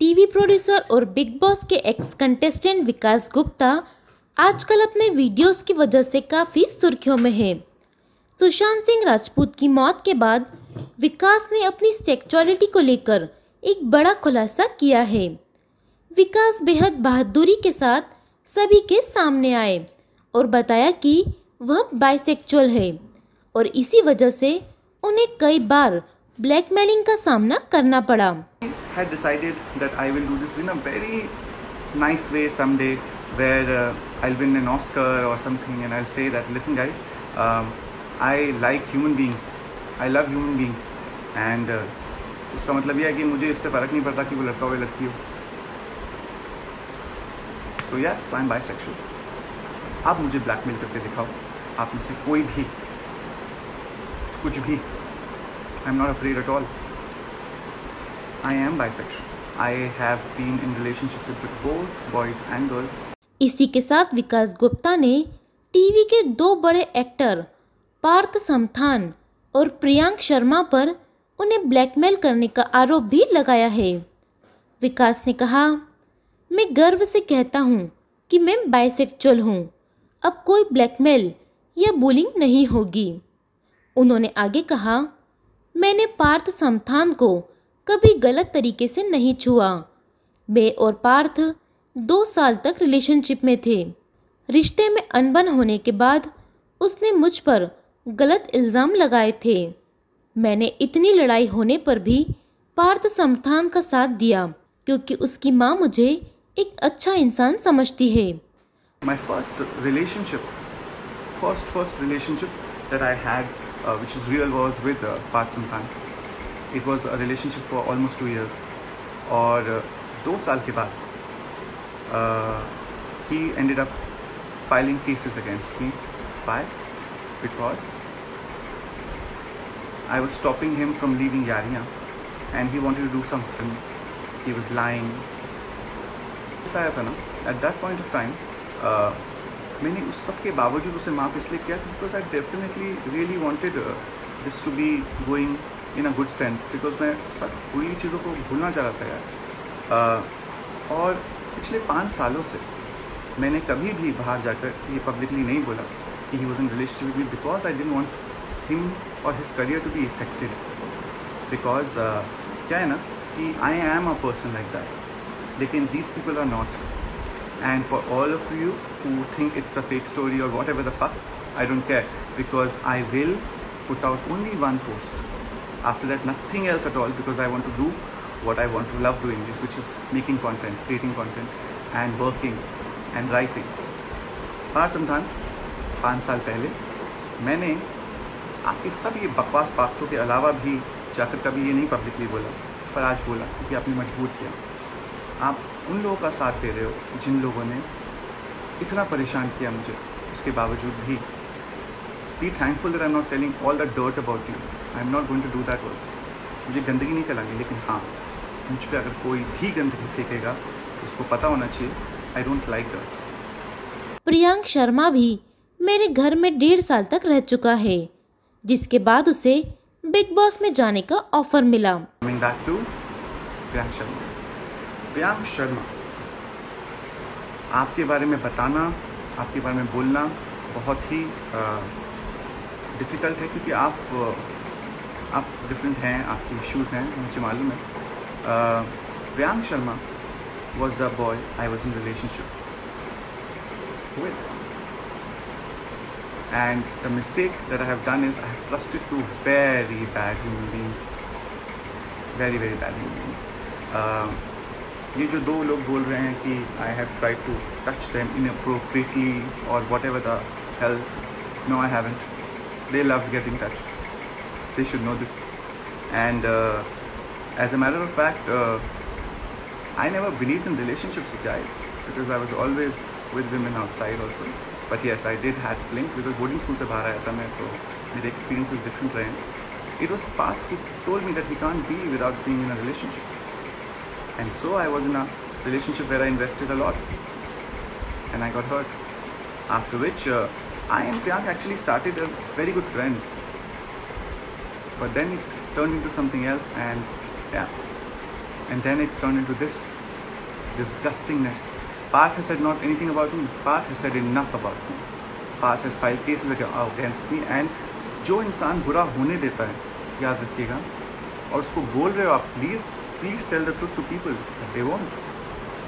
TV producer और big boss के ex contestant विकास गुप्ता आजकल अपने वीडियोस की वजह से काफ़ी सुर्खियों में है। सुशांत सिंह राजपूत की मौत के बाद विकास ने अपनी सेक्सुअलिटी को लेकर एक बड़ा खुलासा किया है। विकास बेहद बहादुरी के साथ सभी के सामने आए और बताया कि वह बाइसेक्सुअल है और इसी वजह से उन्हें कई बार ब्लैकमेलिंग का सामना करना पड़ा। Had decided that I will do this in a very nice way someday, where I'll win an Oscar or something, and I'll say that, listen guys, I like human beings, I love human beings, and उसका मतलब यह है कि मुझे इससे फ़र्क नहीं पड़ता कि वो लड़का हो या लड़की हो। So yes, I'm bisexual. आप मुझे ब्लैकमेल करके दिखाओ, आप में से कोई भी कुछ भी, I'm not afraid at all. I am bisexual. I have been in relationships with both boys and girls. इसी के साथ विकास गुप्ता ने टीवी के दो बड़े एक्टर पार्थ समथान और प्रियांक शर्मा पर उन्हें ब्लैकमेल करने का आरोप भी लगाया है। विकास ने कहा, मैं गर्व से कहता हूँ कि मैं बाइसेक्सुअल हूँ, अब कोई ब्लैकमेल या बुलिंग नहीं होगी। उन्होंने आगे कहा, मैंने पार्थ समथान को कभी गलत तरीके से नहीं छुआ। मैं और पार्थ 2 साल तक रिलेशनशिप में थे। रिश्ते में अनबन होने के बाद उसने मुझ पर गलत इल्ज़ाम लगाए थे। मैंने इतनी लड़ाई होने पर भी पार्थ समथान का साथ दिया क्योंकि उसकी माँ मुझे एक अच्छा इंसान समझती है। My first relationship that I had, which is real, was with Parth Samthan. It was a relationship for almost 2 years. और 2 साल के बाद he ended up filing cases against me. Why? Because I was stopping him from leaving Yariya, and he wanted to do some film. He was lying. ऐसा आया था ना, at that point of time, मैंने उस सब के बावजूद उसे माफ़ इसलिए किया because I definitely really wanted this to be going in a good sense, because मैं सब बुरी चीज़ों को भूलना चाह रहा था यार। और पिछले 5 सालों से मैंने कभी भी बाहर जाकर ये पब्लिकली नहीं बोला कि he was in relationship with me, because I didn't want him or his career to be affected, because क्या है ना कि I am a person like that, लेकिन these people are not. And for all of you who think it's a fake story or whatever the fuck, I don't care, because I will put out only one post. After that, nothing else at all, because I want to do what I want to love doing this, which is making content, creating content, and working and writing. Partha Samthaan 5 साल पहले मैंने आपकी सब ये बकवास बातों के अलावा भी जाकर कभी ये नहीं पब्लिकली बोला, पर आज बोला क्योंकि आपने मजबूर किया। आप उन लोगों का साथ दे रहे हो जिन लोगों ने इतना परेशान किया मुझे, उसके बावजूद भी। Be thankful that I am not telling all the dirt about you. I am not going to do that also. मुझे गंदगी नहीं फैलानी, लेकिन हाँ, मुझ पर अगर कोई भी गंदगी फेंकेगा उसको पता होना चाहिए I don't like that. Priyank Sharma भी मेरे घर में 1.5 साल तक रह चुका है, जिसके बाद उसे बिग बॉस में जाने का ऑफर मिला। Coming back to Priyank Sharma. Priyank Sharma, आपके बारे में बताना, आपके बारे में बोलना बहुत ही डिफ़िकल्ट है, क्योंकि आप डिफरेंट हैं, आपके इश्यूज़ हैं, मुझे मालूम है। Priyank Sharma was the boy I was in relationship with, and the mistake that I have done is I have trusted to very bad human beings, very very bad human beings. ये जो 2 लोग बोल रहे हैं कि I have tried to touch them inappropriately or whatever the hell, no I haven't. They love getting touched. They should know this. And as a matter of fact, I never believed in relationships with guys, because I was always with women outside also. But yes, I did had flings, because boarding school से बाहर आया था मैं, तो मेरे experiences different रहे। It was Parth who told me that he can't be without being in a relationship. And so I was in a relationship where I invested a lot, and I got hurt. After which I and Priyank actually started as very good friends, but then it turned into something else, and yeah, and then it's turned into this disgustingness. Parth has said not anything about me. Parth has said enough about me. Parth has filed cases against me, and जो इंसान बुरा होने देता है, याद रखिएगा, और उसको बोल रहे हो आप, please tell the truth to people. They won't.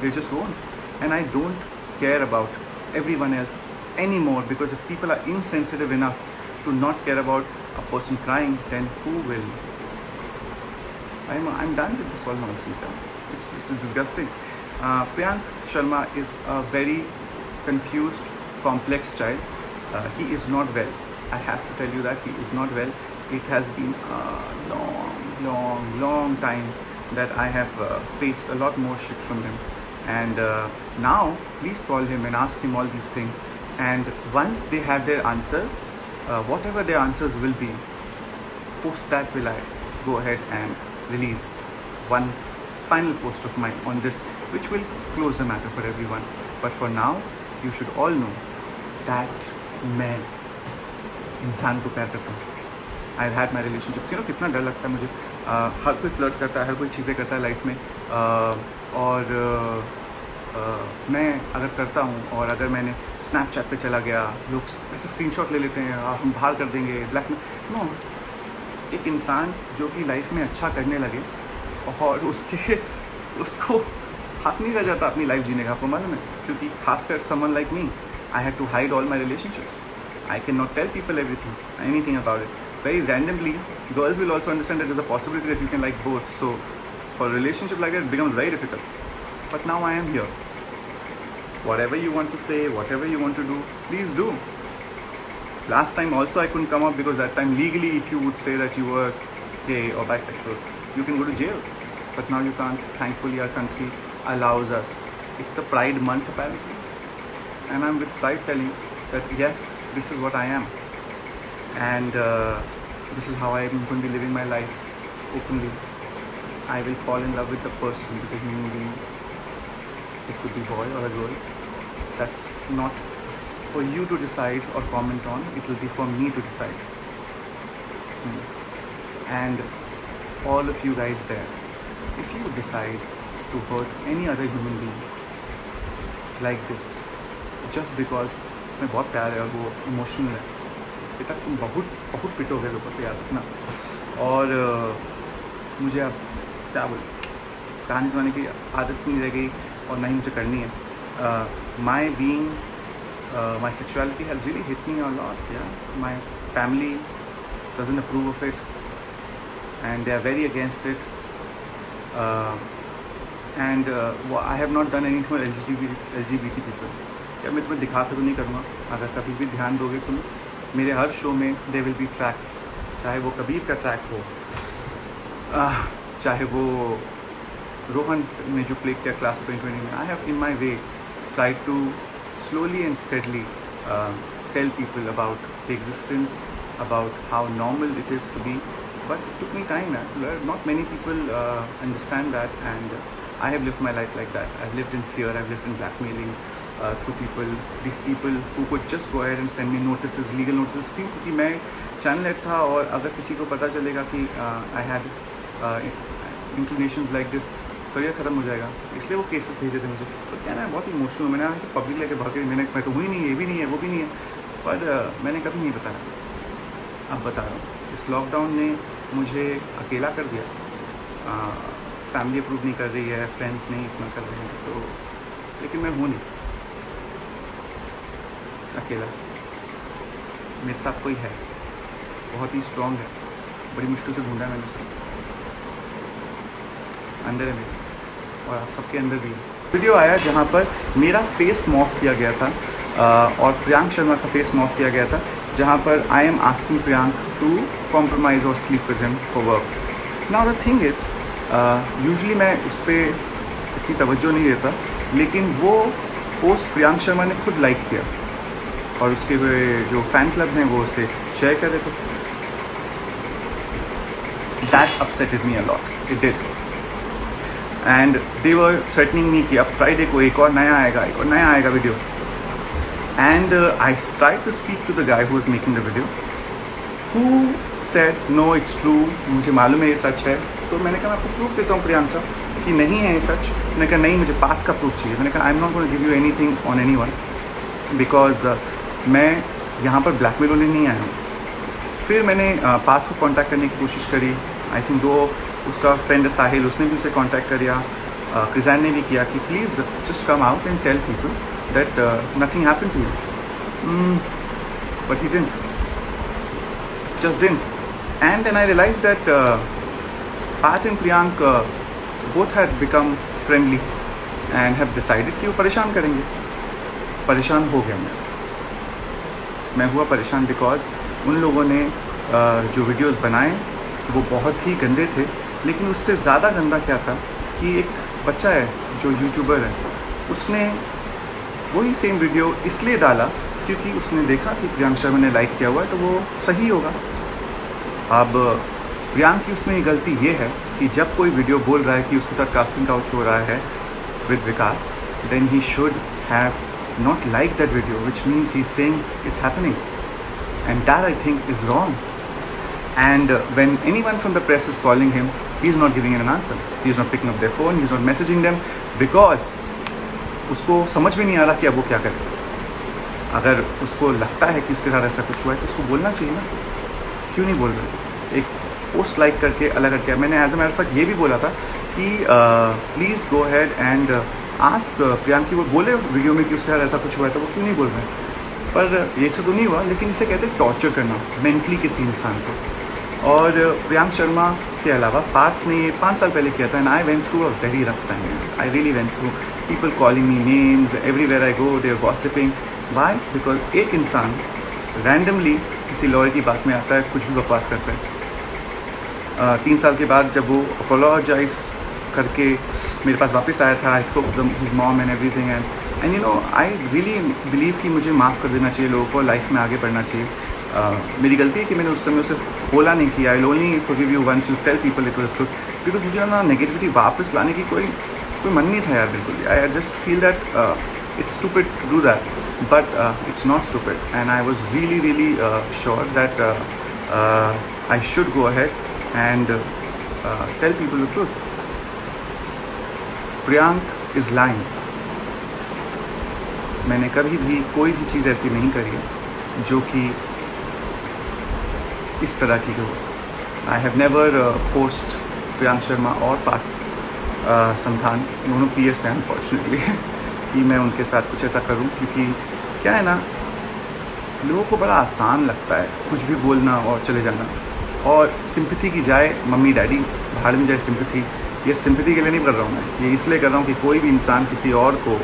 They just won't. And I don't care about everyone else anymore, because if people are insensitive enough to not care about a person crying, then who will? I'm done with this whole nonsense. It's disgusting. Priyank Sharma is a very confused, complex child. He is not well. I have to tell you that he is not well. It has been a long time that I have faced a lot more shit from him. And now, please call him and ask him all these things. And once they have their answers, whatever their answers will be, post that will I go ahead and release one final post of mine on this, which will close the matter for everyone. But for now, you should all know that मैं इंसान को प्यार करता हूँ. I've had my relationships. You know कितना डर लगता है मुझे. हर कोई फ्लर्ट करता है, हर कोई चीज़ें करता है लाइफ में, और मैं अगर करता हूँ, और अगर मैंने स्नैपचैट पे चला गया, लोग ऐसे स्क्रीनशॉट ले लेते हैं, हम बाहर कर देंगे, ब्लैक में. नो, एक इंसान जो कि लाइफ में अच्छा करने लगे और उसको हक नहीं रह जाता अपनी लाइफ जीने का, आपको मालूम है, क्योंकि खासकर someone like me, I had to hide all my relationships. I cannot tell people anything about it. Very randomly, girls will also understand that there's a possibility that you can like both. So, for a relationship like that, it becomes very difficult. But now I am here. Whatever you want to say, whatever you want to do, please do. Last time also I couldn't come up because that time legally, if you would say that you were gay or bisexual, you can go to jail. But now you can't. Thankfully, our country allows us. It's the Pride Month apparently. And I'm with pride telling that yes, this is what I am, and this is how I'm going to be living my life openly. I will fall in love with the person, with the human being. It could be boy or a girl. That's not for you to decide or comment on. It will be for me to decide. And all of you guys there, if you decide to hurt any other human being like this, just because उसमें बहुत प्यार है और वो emotional है, बेटा तुम बहुत पिटोगे लोगों से, याद रखना. और मुझे अब क्या बोल, कहानी सुनाने की आदत नहीं रह गई और ना ही मुझे करनी है. My being, my sexuality has really hit me a lot. Yeah my family doesn't approve of it and they are very against it, and I have not done anything for LGBT people. क्या मैं तुम्हें दिखा कर तो नहीं करूँगा. अगर कभी भी ध्यान दोगे तुम, मेरे हर शो में there will be tracks, चाहे वो कबीर का ट्रैक हो, चाहे वो रोहन ने जो प्ले किया क्लास 2020 में. I have in my way tried to slowly and steadily tell people about the existence, about how normal it is to be. But it took me time. Not many people understand that, and I have lived my life like that. I've lived in fear, I've lived in blackmailing through people. These people who could just go ahead and send me notices, legal notices. क्योंकि मैं channel head था, और अगर किसी को पता चलेगा कि I had inclinations like this, career ख़त्म हो जाएगा. इसलिए वो केसेस भेजे थे मुझे. तो क्या ना, बहुत इमोशनल. मैंने ऐसे पब्लिक लेके भागे, मैं तो हुई नहीं, ये भी नहीं है, वो भी नहीं है, पर मैंने कभी नहीं बताया. अब बता रहा हूँ. इस लॉकडाउन ने मुझे अकेला कर दिया. फैमिली अप्रूव नहीं कर रही है, फ्रेंड्स नहीं इतना कर रहे हैं, तो लेकिन मैं हूँ नहीं अकेला. मेरे साथ कोई है, बहुत ही स्ट्रॉन्ग है. बड़ी मुश्किल से ढूंढा मैंने उसे. अंदर है मेरे, और आप सबके अंदर भी है. वीडियो आया जहाँ पर मेरा फेस मॉफ किया गया था, और प्रियांक शर्मा का फेस मॉफ किया गया था, जहाँ पर I am asking Priyank to compromise और sleep with him for work. Now the thing is, usually मैं उस पर इतनी तवज्जो नहीं देता, लेकिन वो पोस्ट प्रियांक शर्मा ने खुद लाइक किया, और उसके जो फ़ैन क्लब्स हैं वो उसे शेयर कर रहे थे. That upsetted me a lot. It did. And they were threatening me कि अब फ्राइडे को एक और नया आएगा video. And I tried to speak to the guy who was making the video, who said, no, it's true, मुझे मालूम है ये सच है. तो मैंने कहा मैं आपको प्रूफ देता हूँ प्रियांका. कि नहीं है ये सच। मैंने कहा नहीं, मुझे पाथ का प्रूफ चाहिए। मैंने कहा I am not going to give you anything on anyone because मैं यहाँ पर ब्लैकमेल होने नहीं आया हूँ। फिर मैंने पाथ को कांटेक्ट करने की कोशिश करी। आई थिंक उसका फ्रेंड साहिल, उसने भी उसे कांटेक्ट किया। क्रिजैन ने भी किया कि please just come out and tell people that nothing happened to you, but he didn't, just didn't. And then I realized that Path and Priyank both had become friendly and have decided कि वो परेशान करेंगे। परेशान हो गया मैं हुआ परेशान बिकॉज उन लोगों ने जो वीडियोस बनाए वो बहुत ही गंदे थे। लेकिन उससे ज़्यादा गंदा क्या था कि एक बच्चा है जो यूट्यूबर है, उसने वही सेम वीडियो इसलिए डाला क्योंकि उसने देखा कि प्रियांक शर्मा ने लाइक किया हुआ है तो वो सही होगा। अब प्रियांक की उसमें गलती ये है कि जब कोई वीडियो बोल रहा है कि उसके साथ कास्टिंग काउच हो रहा है with Vikas, then he should have not like that video, which means he's saying it's happening, and that I think is wrong. And when anyone from the press is calling him, he's not giving an answer. He's not picking up their phone, he's not messaging them because उसको समझ में नहीं आ रहा कि अब वो क्या करे। अगर उसको लगता है कि उसके साथ ऐसा कुछ हुआ है तो उसको बोलना चाहिए ना, क्यों नहीं बोल रहे। एक पोस्ट लाइक करके अलग करके मैंने as a matter of fact ये भी बोला था कि please go ahead and ask Priyank की वो बोले वीडियो में कि उसके साथ ऐसा कुछ हुआ है तो वो क्यों नहीं बोल रहे हैं। पर ये सब तो नहीं हुआ, लेकिन इसे कहते हैं टॉर्चर करना मेंटली किसी इंसान को। और प्रियांक शर्मा के अलावा पार्थ ने ये 5 साल पहले किया था and I went through a very rough time. I really went through, people calling me names everywhere I go, they are gossiping. Why? Because एक इंसान रैंडमली किसी लॉयर की बात में आता है, कुछ भी बकवास करता है। 3 साल के बाद जब वो अपोलोजाइज करके मेरे पास वापस आया था, इसको his mom and everything and you know I really believe कि मुझे माफ़ कर देना चाहिए, लोगों को लाइफ में आगे बढ़ना चाहिए। मेरी गलती है कि मैंने उस समय उसे बोला नहीं कि I will only forgive you once you tell people it was truth, because मुझे ना नेगेटिविटी वापस लाने की कोई मन नहीं था यार, बिल्कुल। I just feel that it's stupid to do that, but it's not stupid, and I was really sure that I should go ahead and tell people the truth. Priyank is lying. मैंने कभी भी कोई भी चीज़ ऐसी नहीं करी है जो कि इस तरह की हो। I have never forced Priyank Sharma और पार्थ समथान, दोनों PS हैं अनफॉर्चुनेटली, कि मैं उनके साथ कुछ ऐसा करूं, क्योंकि क्या है ना, लोगों को बड़ा आसान लगता है कुछ भी बोलना और चले जाना, और सिंपैथी की जाए मम्मी डैडी भाड़ में जाए सिंपैथी। ये सिंपैथी के लिए नहीं कर रहा हूँ मैं, ये इसलिए कर रहा हूँ कि कोई भी इंसान किसी और को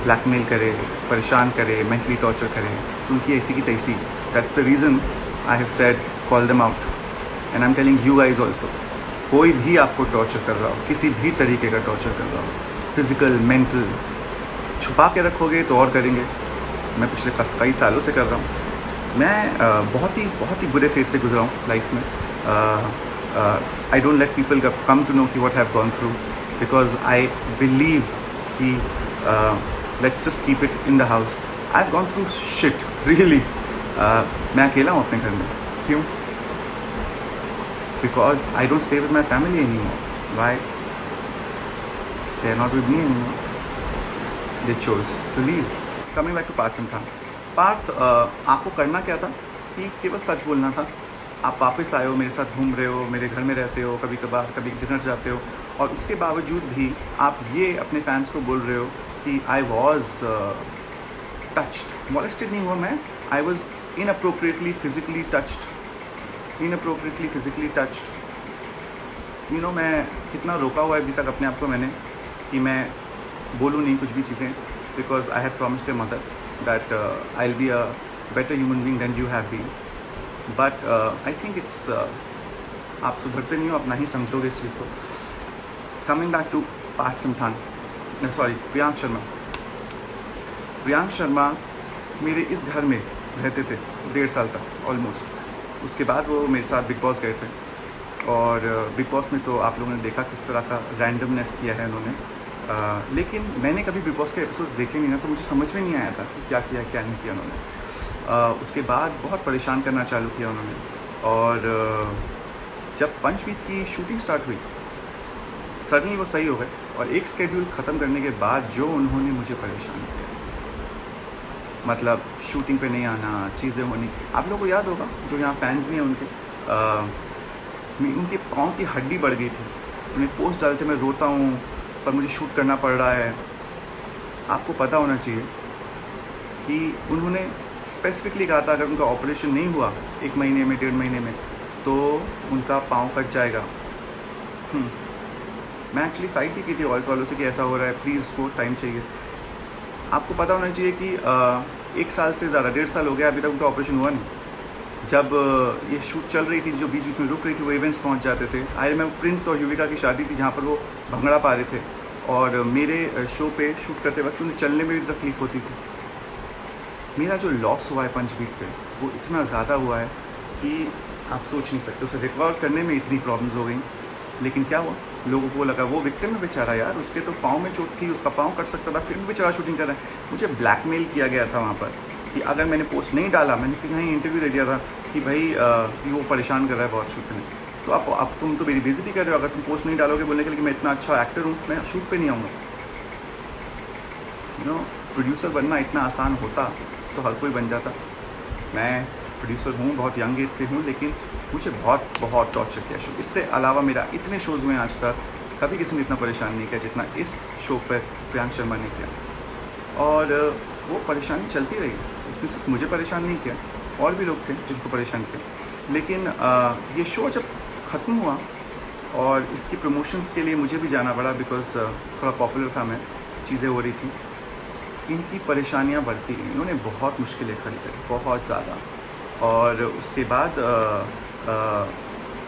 ब्लैकमेल करे, परेशान करे, मेंटली टॉर्चर करे, तो उनकी ऐसी की तैसी। That's the reason I have said call them out and I am telling you guys also. कोई भी आपको टॉर्चर कर रहा हो, किसी भी तरीके का टॉर्चर कर रहा हो, फिज़िकल मेंटल, छुपा के रखोगे तो और करेंगे। मैं पिछले कई सालों से कर रहा हूँ। मैं बहुत ही बुरे फेज से गुजरा हूँ लाइफ में। I don't let people come to know कि what have gone through, because I believe कि let's just keep it in the house. I have gone through shit really. मैं अकेला हूँ अपने घर में। क्यों? Because I don't stay with my family any more. Why? They are not with me any more. They chose to leave. Coming back to Parth Samthaan. Parth, आपको करना क्या था कि केवल सच बोलना था। आप वापस आए हो, मेरे साथ घूम रहे हो, मेरे घर में रहते हो, कभी कभार कभी डिनर जाते हो, और उसके बावजूद भी आप ये अपने फैंस को बोल रहे हो कि आई वॉज टच्ड। मॉलेस्टेड नहीं हुआ मैं, I was inappropriately physically touched. You know, मैं कितना रोका हुआ है अभी तक अपने आप को मैंने कि मैं बोलूँ नहीं कुछ भी चीज़ें, because I have promised your mother that I will be a better human being than you have been. But I think it's आप सुधरते नहीं हो, आप नहीं समझोगे इस चीज़ को। Coming back to Parth Samthaan, sorry Priyank Sharma. Priyank Sharma मेरे इस घर में रहते थे 1.5 साल तक ऑलमोस्ट। उसके बाद वो मेरे साथ बिग बॉस गए थे, और बिग बॉस में तो आप लोगों ने देखा किस तरह का रैंडमनेस किया है उन्होंने। लेकिन मैंने कभी बिग बॉस के एपिसोड्स देखे नहीं ना, तो मुझे समझ में नहीं आया था कि क्या किया क्या नहीं किया उन्होंने। उसके बाद बहुत परेशान करना चालू किया उन्होंने, और जब पंचवीक की शूटिंग स्टार्ट हुई, सडनली वो सही हो गए और एक स्केड्यूल ख़त्म करने के बाद जो उन्होंने मुझे परेशान किया, मतलब शूटिंग पे नहीं आना, चीज़ें होनी। आप लोगों को याद होगा जो यहाँ फैंस भी हैं उनके पाँव की हड्डी बढ़ गई थी, उन्हें पोस्ट डालते मैं रोता हूँ पर मुझे शूट करना पड़ रहा है। आपको पता होना चाहिए कि उन्होंने स्पेसिफिकली कहा था अगर उनका ऑपरेशन नहीं हुआ 1 महीने में 1.5 महीने में तो उनका पाँव कट जाएगा। मैं एक्चुअली फाइट भी की थी ऑयल वालों से कि ऐसा हो रहा है, प्लीज़ उसको टाइम चाहिए। आपको पता होना चाहिए कि 1 साल से ज़्यादा 1.5 साल हो गया अभी तक उनका ऑपरेशन हुआ नहीं। जब ये शूट चल रही थी, जो बीच बीच में रुक रही थी, वो इवेंट्स पहुंच जाते थे। आई मैं प्रिंस और युविका की शादी थी जहाँ पर वो भंगड़ा पा रहे थे और मेरे शो पे शूट करते वक्त उन्हें चलने में भी तकलीफ़ होती थी। मेरा जो लॉस हुआ है पंचबीट पे वो इतना ज़्यादा हुआ है कि आप सोच नहीं सकते। उसे रिकवर करने में इतनी प्रॉब्लम्स हो गई, लेकिन क्या हुआ, लोगों को लगा वो विक्टिम है बेचारा यार, उसके तो पाँव में चोट थी, उसका पाँव कट सकता था, फिर भी बेचारा शूटिंग कर रहा है। मुझे ब्लैकमेल किया गया था वहाँ पर कि अगर मैंने पोस्ट नहीं डाला, मैंने कहीं इंटरव्यू दे दिया था कि भाई कि वो परेशान कर रहा है बहुत शूट में, तो आप तुम तो मेरी बेइज्जती कर रहे हो अगर तुम पोस्ट नहीं डालोगे बोलने के लिए कि मैं इतना अच्छा एक्टर हूँ, मैं शूट पे नहीं आऊँगा। प्रोड्यूसर बनना इतना आसान होता तो हर कोई बन जाता। मैं प्रोड्यूसर हूँ, बहुत यंग एज से हूँ, लेकिन मुझे बहुत टॉर्चर किया शो। इससे अलावा मेरा इतने शोज़ में आज तक कभी किसी ने इतना परेशान नहीं किया जितना इस शो पर प्रियांक शर्मा ने किया। और वो परेशानी चलती रही, उसने सिर्फ मुझे परेशान नहीं किया, और भी लोग थे जिनको परेशान किया। लेकिन ये शो जब ख़त्म हुआ और इसकी प्रमोशंस के लिए मुझे भी जाना पड़ा बिकॉज थोड़ा पॉपुलर था मैं, चीज़ें हो रही थी, इनकी परेशानियाँ बढ़ती गई। इन्होंने बहुत मुश्किलें खड़ी करी, बहुत ज़्यादा। और उसके बाद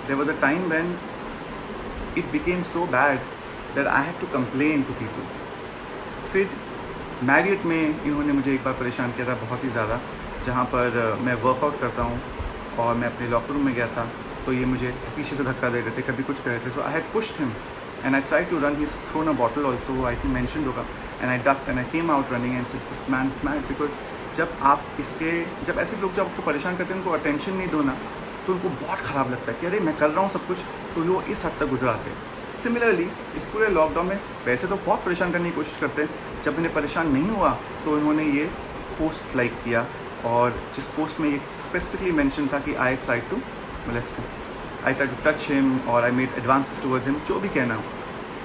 there was a time when it became so bad that I had to complain to people. फिर मैरियट में इन्होंने मुझे एक बार परेशान किया था बहुत ही ज़्यादा, जहाँ पर मैं वर्कआउट करता हूँ और मैं अपने लॉकर रूम में गया था, तो ये मुझे पीछे से धक्का दे रहे थे, कभी कुछ कर रहे थे। So I had pushed him and I tried to run. He's thrown a bottle also, I think mentioned होगा, and I ducked and I came out running and said this man is mad because जब ऐसे लोग जब आपको परेशान करते हैं, उनको अटेंशन नहीं दो ना, तो उनको बहुत ख़राब लगता है कि अरे मैं कर रहा हूँ सब कुछ, तो वो इस हद तक गुजराते हैं। सिमिलरली इस पूरे लॉकडाउन में वैसे तो बहुत परेशान करने की कोशिश करते हैं, जब इन्हें परेशान नहीं हुआ तो इन्होंने ये पोस्ट लाइक किया, और जिस पोस्ट में ये स्पेसिफिकली मेंशन था कि I try to molest him, I try to touch him और I made advances towards him, जो भी कहना हो।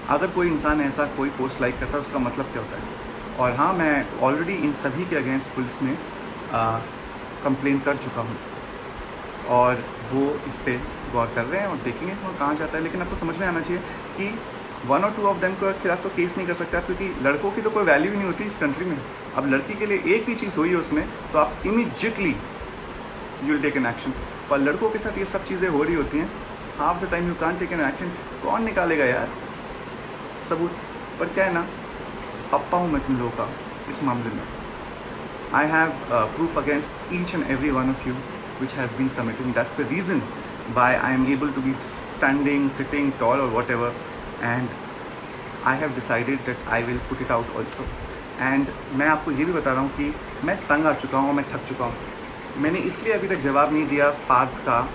अगर कोई इंसान ऐसा कोई पोस्ट लाइक करता है उसका मतलब क्या होता है। और हाँ, मैं ऑलरेडी इन सभी के अगेंस्ट पुलिस में कंप्लेन कर चुका हूँ और वो इस पर गौर कर रहे हैं और देखेंगे वो कहाँ जाता है। लेकिन आपको समझ में आना चाहिए कि 1 और 2 ऑफ देम के खिलाफ तो केस नहीं कर सकते आप, क्योंकि लड़कों की तो कोई वैल्यू ही नहीं होती इस कंट्री में। अब लड़की के लिए एक भी चीज़ हुई है उसमें तो आप immediately you will take an action, पर लड़कों के साथ ये सब चीज़ें हो रही होती हैं, half the time you can't take an action. कौन निकालेगा यार सबूत। पर क्या है ना, पप्पा हूँ मैं तुम लोगों का इस मामले में। I have proof against each and every one of you which has been submitted. That's the reason why I am able to be standing, sitting tall और whatever, and I have decided that I will put it out also. And मैं आपको ये भी बता रहा हूँ कि मैं तंग आ चुका हूँ, मैं थक चुका हूँ। मैंने इसलिए अभी तक जवाब नहीं दिया पार्थ का,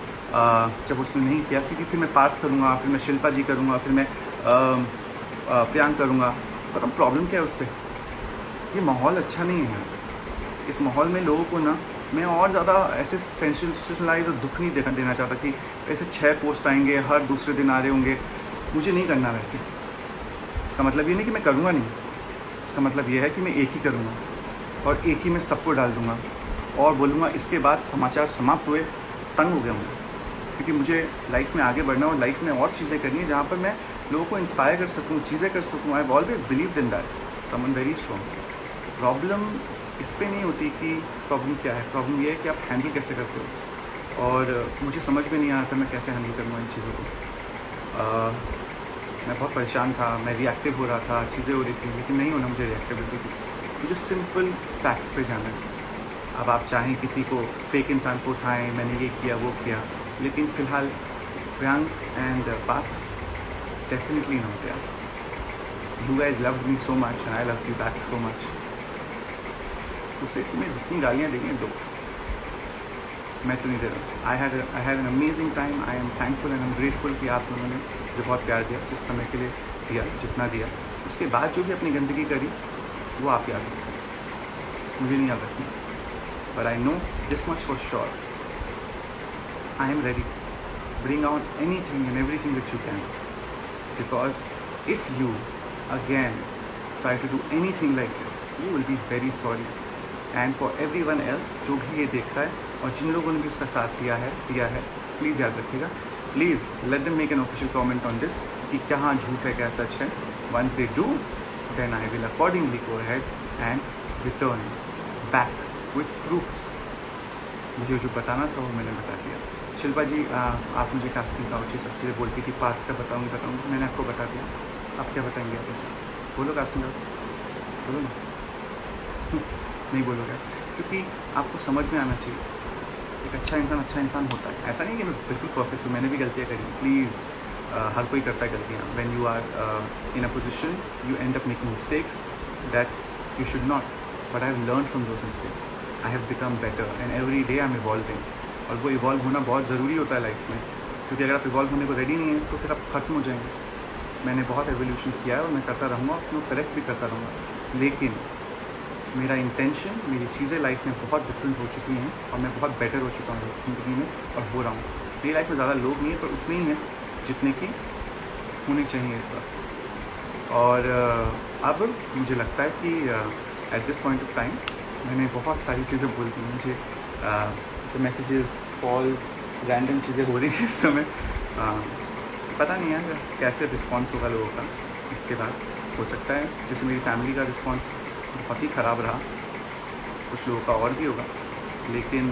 जब उसने नहीं किया, क्योंकि फिर मैं पार्थ करूँगा, फिर मैं शिल्पा जी करूँगा, फिर मैं प्रियांक करूँगा। पर अब प्रॉब्लम क्या है उससे, ये माहौल अच्छा नहीं है। इस माहौल में लोगों को ना मैं और ज़्यादा ऐसे सेंसेशनलाइज और दुख नहीं देना चाहता कि ऐसे 6 पोस्ट आएंगे, हर दूसरे दिन आ रहे होंगे। मुझे नहीं करना वैसे। इसका मतलब ये नहीं कि मैं करूँगा नहीं, इसका मतलब ये है कि मैं एक ही करूँगा और एक ही मैं सबको डाल दूँगा और बोलूँगा इसके बाद समाचार समाप्त हुए, तंग हो गया हूँ। क्योंकि मुझे लाइफ में आगे बढ़ना और लाइफ में और चीज़ें करनी है जहाँ पर मैं लोगों को इंस्पायर कर सकूँ, चीज़ें कर सकूँ। I have always believed in that, someone very strong. Problem इस पे नहीं होती कि प्रॉब्लम क्या है, प्रॉब्लम ये है कि आप हैंडल कैसे करते हो। और मुझे समझ में नहीं आ रहा था मैं कैसे हैंडल करूँगा इन चीज़ों को। मैं बहुत परेशान था, मैं रिएक्टिव हो रहा था, चीज़ें हो रही थी, लेकिन नहीं होना मुझे रिएक्टिविटी की। मुझे सिंपल फैक्ट्स पे जाना है। अब आप चाहें किसी को फेक इंसान को उठाएं, मैंने ये किया वो किया, लेकिन फ़िलहाल Priyank and Parth definitely not there. You guys loved me so much and I loved you back so much. उसे तुम्हें जितनी गालियाँ देंगे दो, मैं तो नहीं दे रहा। I had an amazing time. I am thankful and I'm grateful कि आप लोगों ने मुझे बहुत प्यार दिया जिस समय के लिए दिया जितना दिया, उसके बाद जो भी अपनी गंदगी करी वो आप याद रखें, मुझे नहीं याद रखना। But I know this much for sure, I am ready, bring on anything and everything that you can, because if you again try to do anything like this, you will be very sorry. And for everyone else जो भी ये देख रहा है और जिन लोगों ने भी उसका साथ दिया है प्लीज़ याद रखिएगा, please let them make an official comment on this कि कहाँ झूठ है क्या सच है. Once they do, then I will accordingly go ahead and return back with proofs. मुझे जो बताना था वो मैंने बता दिया. शिल्पा जी आप मुझे कास्टिंग काउच सब चीज़ें बोलती थी, पार्थ का बताऊँगी, मैंने आपको बता दिया. आप क्या बताएंगे? आप मुझे बोलो, कास्टिंग काउच बोलो ना. नहीं बोलोगे क्योंकि आपको समझ में आना चाहिए एक अच्छा इंसान होता है. ऐसा नहीं कि मैं बिल्कुल परफेक्ट हूँ, मैंने भी गलतियाँ करी. प्लीज़ हर कोई करता है गलतियाँ. When you are in a position you end up making mistakes that you should not, but I have learn from those mistakes. I have become better and every day I am evolving. और वो evolve होना बहुत ज़रूरी होता है life में, क्योंकि अगर आप इवॉल्व होने को रेडी नहीं है तो फिर आप ख़त्म हो जाएंगे. मैंने बहुत एवोल्यूशन किया है और मैं करता रहूँगा, अपने करेक्ट भी करता रहूँगा. लेकिन मेरा इंटेंशन, मेरी चीज़ें लाइफ में बहुत डिफरेंट हो चुकी हैं और मैं बहुत बेटर हो चुका हूँ ज़िंदगी में और हो रहा हूँ. मेरी लाइफ में ज़्यादा लोग नहीं है पर उतने ही हैं जितने की होने चाहिए इस वक्त. और अब मुझे लगता है कि at this point of time मैंने बहुत सारी चीज़ें बोल दी. मुझे जैसे मैसेजेस, कॉल्स, रैंडम चीज़ें हो रही हैं इस समय. पता नहीं है कैसे रिस्पॉन्स होगा लोगों का इसके बाद. हो सकता है जैसे मेरी फैमिली का रिस्पॉन्स बहुत ही ख़राब रहा, कुछ लोगों का और भी होगा, लेकिन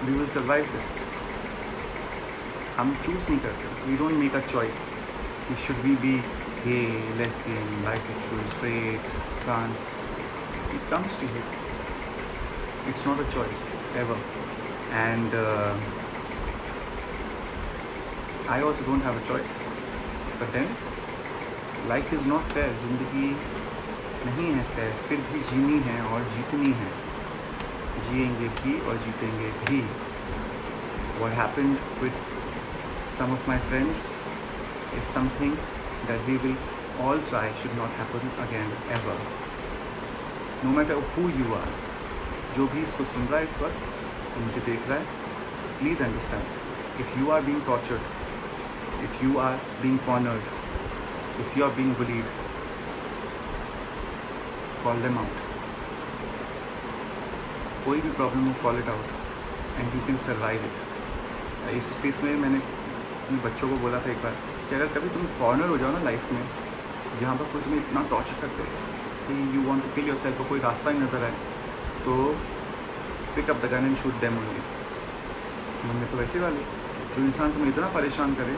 वी विल सर्वाइव दिस. हम चूज़ नहीं करते, we don't make a choice कि should we be gay, lesbian, bisexual, straight, trans. It comes to you, it's not a choice ever. And I also don't have a choice, but then life is not fair. ज़िंदगी नहीं है fair, फिर भी जीनी है और जीतनी है. जिएंगे भी और जीतेंगे भी. What happened with some of my friends is something that we will all try should not happen again ever. No matter who you are, जो भी इसको सुन रहा है इस वक्त, मुझे देख रहा है, please understand, if you are being tortured, if you are being cornered, if you are being bullied, call them out. कोई भी प्रॉब्लम हो, call it out and you can survive it. इस स्पेस में मैंने अपने बच्चों को बोला था एक बार कि अगर कभी तुम कॉर्नर हो जाओ ना लाइफ में, जहाँ पर कोई तुम्हें इतना टॉर्चर करते कि you want to kill yourself, कोई रास्ता नहीं नज़र आए, तो pick up the gun and shoot them only. मन में तो वैसे वाले जो इंसान तुम्हें इतना परेशान करे,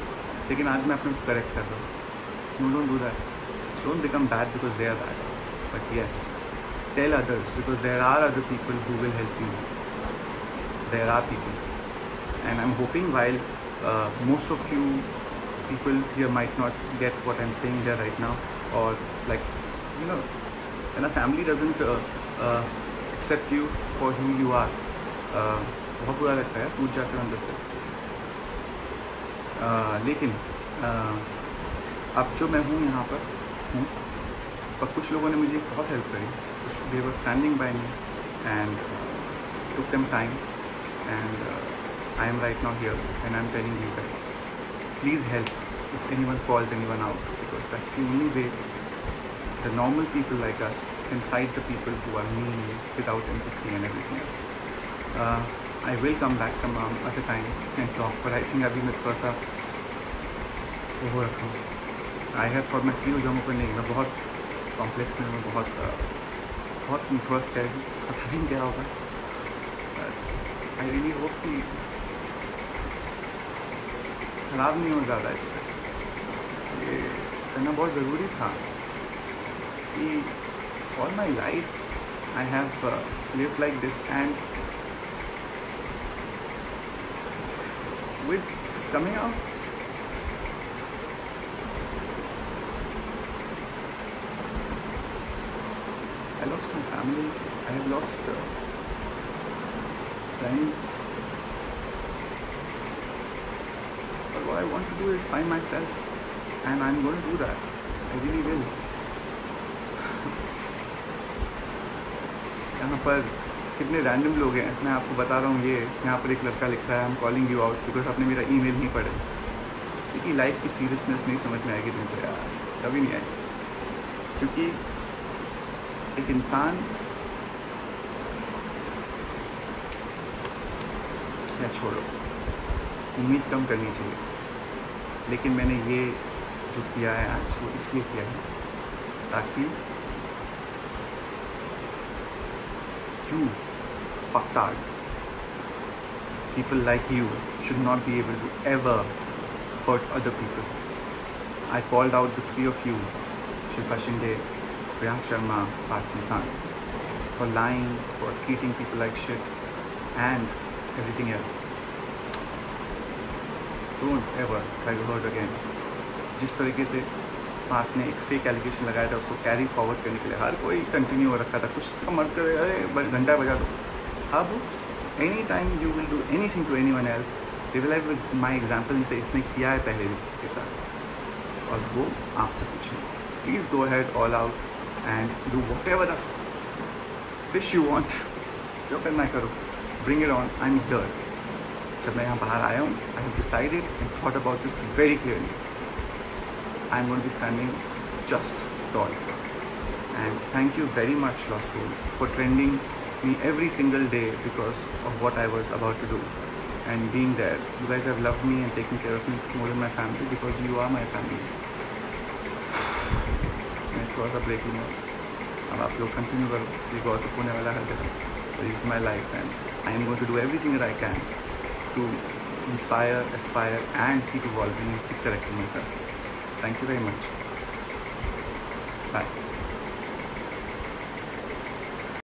लेकिन आज मैं अपने करेक्ट कर रहा हूँ. No, don't do that. Don't become bad because they are bad. But yes, tell others because there are other people who will help you. There are people. And I'm hoping while most of you people here might not get what I'm saying there right now, or like, you know, when a family doesn't accept you for who you are, बहुत बुरा लगता है, टूट जाते हो अंदर से. लेकिन अब जो मैं हूँ यहाँ पर हूँ, पर कुछ लोगों ने मुझे बहुत हेल्प करी. कुछ they were standing by me and took them time and I am right now here and I am telling you guys, please help if anyone calls anyone out, because that's the only way the normal people like us can fight the people who are mean without empathy and everything else. I will come back some other time and talk, पर I think अभी मैं थोड़ा सा वो हो रखा हूँ. I have for मैं फ्री हो जाऊँ पर नहीं, मैं बहुत कॉम्प्लेक्स में हूँ, बहुत इंट्रोस्ट है, पता नहीं क्या होगा. आई रियली होप कि ख़राब नहीं हो ज़्यादा इससे. ये करना बहुत ज़रूरी था कि all my life I have lived like this and with this coming out I lost my family, I have lost friends. But what I want to do is find myself, and I'm going to do that. I really will. यहाँ पर कितने random लोग हैं, मैं आपको बता रहा हूँ। ये यहाँ पर एक लड़का लिख रहा है, I am calling you out because आपने मेरा ईमेल नहीं पढ़ा। किसी की लाइफ की सीरियसनेस नहीं समझ में आएगी तुमको यार, कभी नहीं आएगी। क्योंकि एक इंसान या छोड़ो, उम्मीद कम करनी चाहिए, लेकिन मैंने ये जो किया है आज वो इसलिए किया है ताकि you fucktards, people like you should not be able to ever hurt other people. I called out the three of you, Shilpa Shinde, Priyank Sharma, Parth Samthan, for lying, for treating people like shit and everything else. Don't ever try to hurt again. जिस तरीके से पार्थ ने एक fake allegation लगाया था उसको carry forward करने के लिए हर कोई कंटिन्यू हो रखा था, कुछ तो मत करे, अरे घंटा बजा दो। अब any time you will do anything to anyone else, realise with my example से इसने किया है पहले भी किसी के साथ, और वो आपसे पूछें। Please go ahead all out and do what ever the fish you want, जो करना है करो, bring it on, I am here. जब मैं यहाँ बाहर आया हूँ, आई have decided and thought about this very clearly. I'm going to be standing just tall. And thank you very much, Lost Souls, for trending me every single day because of what I was about to do and being there. You guys have loved me and taken care of me more than my family because you are my family. मैं थोड़ा सा break लूँगा, अब आप लोग continue करो, ये gossip होने वाला हर जगह। So this is my life and I am going to do everything that I can to inspire, aspire and keep evolving and keep correcting myself. Thank you very much. Bye.